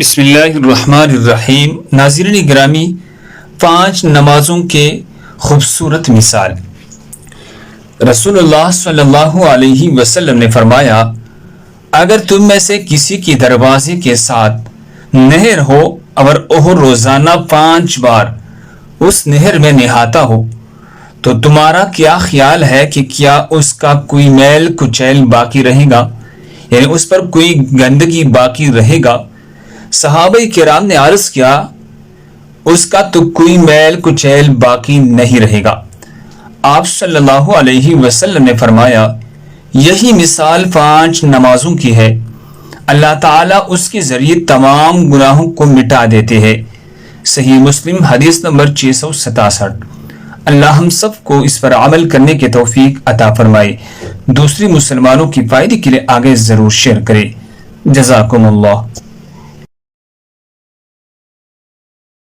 بسم اللہ الرحمن الرحیم۔ ناظرین گرامی، 5 نمازوں کے خوبصورت مثال۔ رسول اللہ صلی اللہ علیہ وسلم نے فرمایا، اگر تم میں سے کسی کی دروازے کے ساتھ نہر ہو اور وہ روزانہ 5 بار اس نہر میں نہاتا ہو تو تمہارا کیا خیال ہے کہ کیا اس کا کوئی میل کچیل باقی رہے گا، یعنی اس پر کوئی گندگی باقی رہے گا؟ صحابہ کرام نے عرض کیا، اس کا تو کوئی میل کچیل باقی نہیں رہے گا۔ آپ صلی اللہ علیہ وسلم نے فرمایا، یہی مثال 5 نمازوں کی ہے، اللہ تعالیٰ اس کے ذریعے تمام گناہوں کو مٹا دیتے ہیں۔ صحیح مسلم حدیث نمبر 667۔ اللہ ہم سب کو اس پر عمل کرنے کی توفیق عطا فرمائے۔ دوسری مسلمانوں کی فائدے کے لیے آگے ضرور شیئر کریں۔ جزاکم اللہ۔